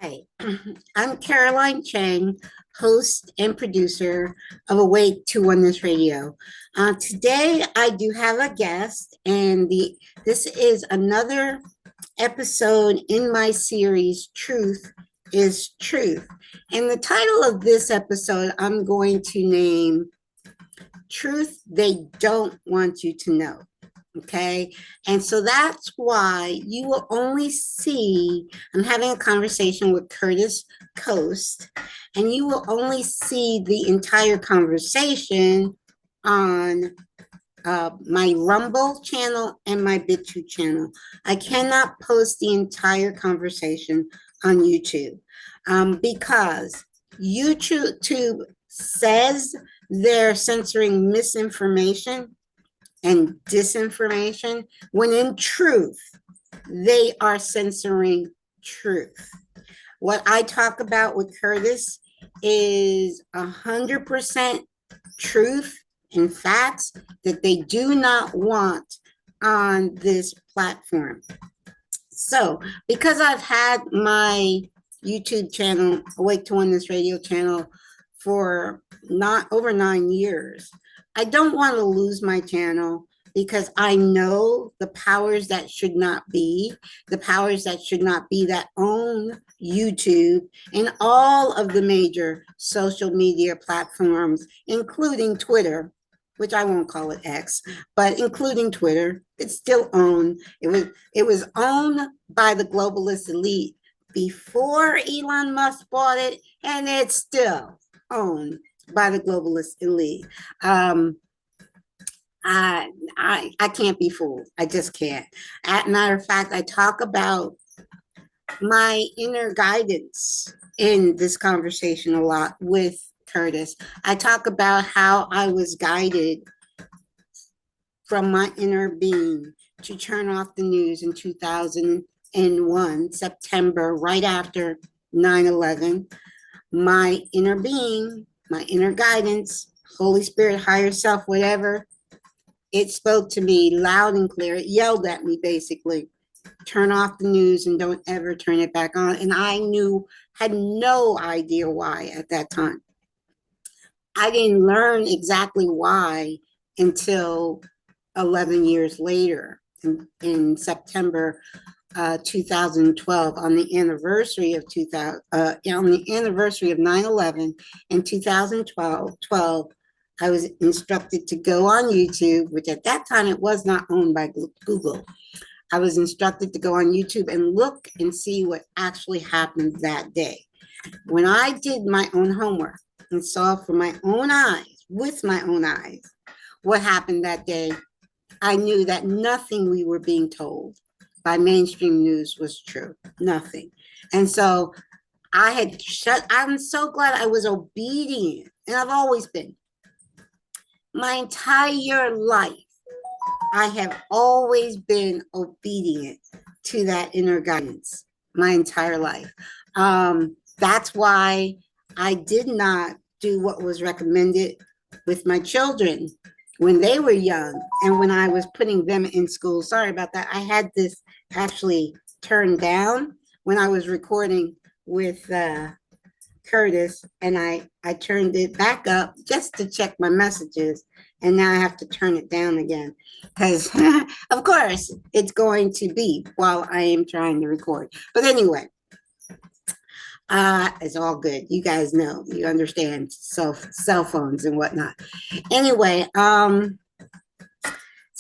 Hi, I'm Caroline Chang, host and producer of Awake to Oneness Radio. Today, I do have a guest, and this is another episode in my series, Truth is Truth. And the title of this episode, I'm going to name Truth They Don't Want You to Know. Okay. And so that's why you will only see, I'm having a conversation with Curtis Coast, and you will only see the entire conversation on my Rumble channel and my BitChute channel. I cannot post the entire conversation on YouTube because YouTube says they're censoring misinformation and disinformation, when in truth, they are censoring truth. What I talk about with Curtis is 100% truth and facts that they do not want on this platform. So, because I've had my YouTube channel, Awake to Oneness Radio channel, for not over 9 years, I don't want to lose my channel because I know the powers that should not be, that own YouTube and all of the major social media platforms, including Twitter, which I won't call it X, but including Twitter. It's still owned. It was owned by the globalist elite before Elon Musk bought it, and it's still owned by the globalist elite. I can't be fooled. I just can't. As a matter of fact, I talk about my inner guidance in this conversation a lot with Curtis. I talk about how I was guided from my inner being to turn off the news in 2001, September, right after 9/11. My inner being, my inner guidance, Holy Spirit, higher self, whatever, it spoke to me loud and clear. It yelled at me, basically, turn off the news and don't ever turn it back on. And I had no idea why at that time. I didn't learn exactly why until 11 years later, in September 2012, on the anniversary of 9/11 in 2012. I was instructed to go on YouTube, which at that time it was not owned by Google. I was instructed to go on YouTube and look and see what actually happened that day. When I did my own homework and saw for my own eyes, with my own eyes, what happened that day, I knew that nothing we were being told by mainstream news was true. Nothing. And so I'm so glad I was obedient, and I've always been. My entire life, I have always been obedient to that inner guidance, my entire life. That's why I did not do what was recommended with my children when they were young and when I was putting them in school. Sorry about that. I had this actually turned down when I was recording with Curtis, and I turned it back up just to check my messages, and now I have to turn it down again because of course it's going to beep while I am trying to record. But anyway, it's all good. You guys know, you understand cell phones and whatnot. Anyway, so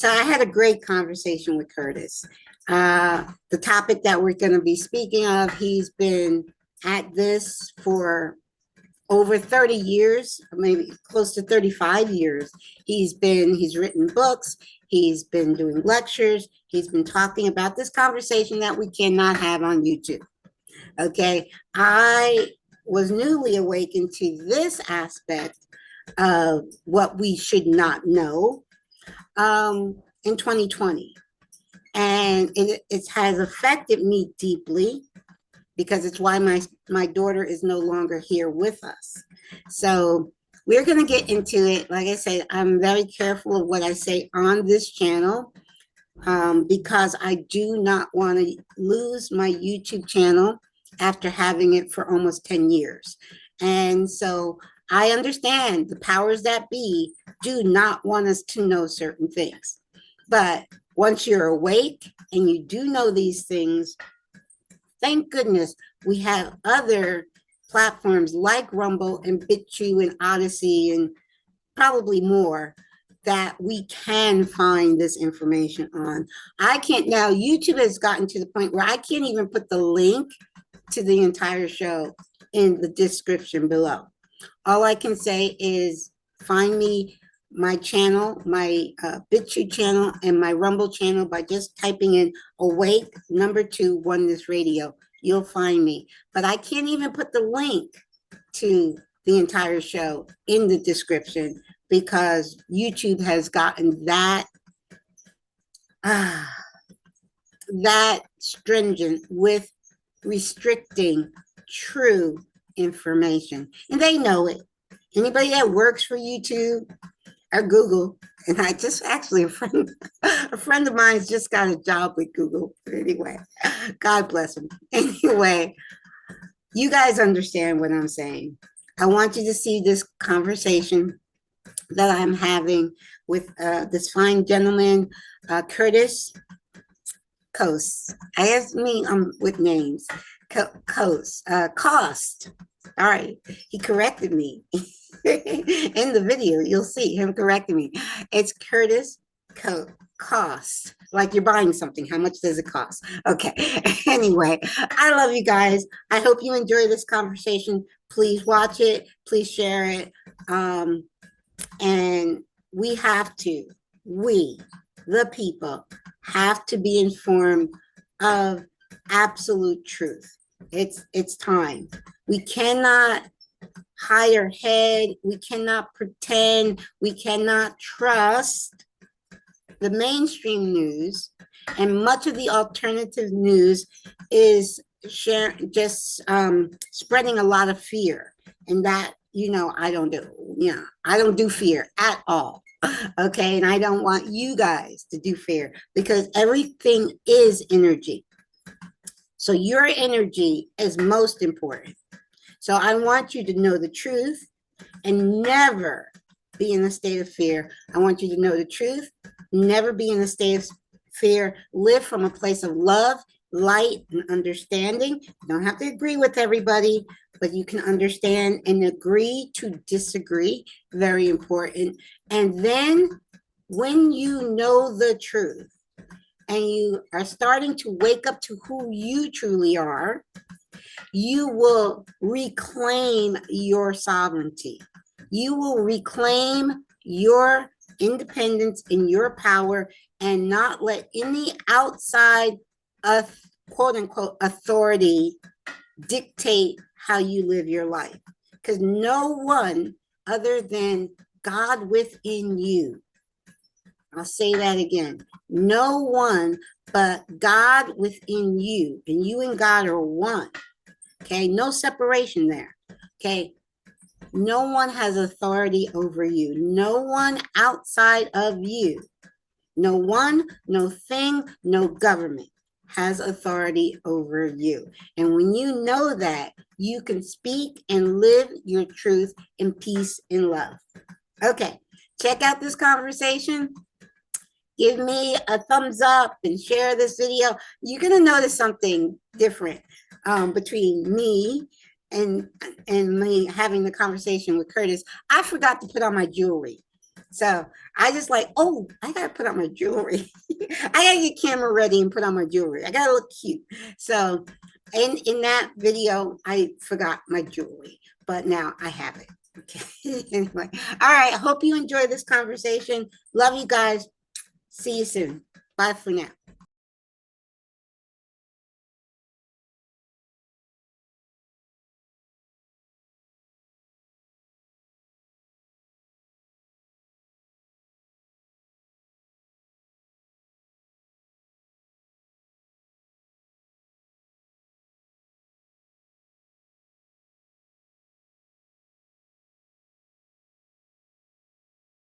I had a great conversation with Curtis. The topic that we're going to be speaking of, he's been at this for over 30 years, maybe close to 35 years. He's written books, he's been doing lectures, he's been talking about this conversation that we cannot have on YouTube. Okay, I was newly awakened to this aspect of what we should not know in 2020. And it has affected me deeply because it's why my daughter is no longer here with us. So we're going to get into it. Like I said, I'm very careful of what I say on this channel because I do not want to lose my YouTube channel after having it for almost 10 years. And so I understand the powers that be do not want us to know certain things. But once you're awake and you do know these things, thank goodness we have other platforms like Rumble and BitChute and Odyssey and probably more that we can find this information on. I can't now, YouTube has gotten to the point where I can't even put the link to the entire show in the description below. All I can say is find me, my channel, my BitChute channel, and my Rumble channel by just typing in Awake #2 Oneness Radio. You'll find me. But I can't even put the link to the entire show in the description because YouTube has gotten that that stringent with restricting true information. And they know it. Anybody that works for YouTube or Google, and I just actually a friend of mine just got a job with Google. But anyway, God bless him. Anyway, you guys understand what I'm saying. I want you to see this conversation that I'm having with this fine gentleman, Curtis Coast. I asked me with names. Coast. Cost. All right. He corrected me. In the video, you'll see him correcting me. It's Curtis Cost. Like you're buying something. How much does it cost? Okay. Anyway, I love you guys. I hope you enjoy this conversation. Please watch it. Please share it. And we, the people, have to be informed of absolute truth. It's time. We cannot hide our head. We cannot pretend. We cannot trust the mainstream news. And much of the alternative news is spreading a lot of fear. And that, I don't do. I don't do fear at all. Okay. And I don't want you guys to do fear because everything is energy. So your energy is most important. So I want you to know the truth and never be in a state of fear. I want you to know the truth, never be in a state of fear. Live from a place of love, light, and understanding. You don't have to agree with everybody, but you can understand and agree to disagree. Very important. And then when you know the truth and you are starting to wake up to who you truly are, you will reclaim your sovereignty. You will reclaim your independence and your power and not let any outside quote unquote authority dictate how you live your life. Because no one other than God within you. I'll say that again. No one but God within you. And you and God are one. Okay, no separation there. Okay, no one has authority over you. No one outside of you. No one, no thing, no government has authority over you. And when you know that, you can speak and live your truth in peace and love. Okay, check out this conversation. Give me a thumbs up and share this video. You're going to notice something different between me and me having the conversation with Curtis. I forgot to put on my jewelry. So I just like, oh, I got to put on my jewelry. I got to get camera ready and put on my jewelry. I got to look cute. So in that video, I forgot my jewelry, but now I have it. Okay. Anyway, all right. I hope you enjoy this conversation. Love you guys. See you soon. Bye for now.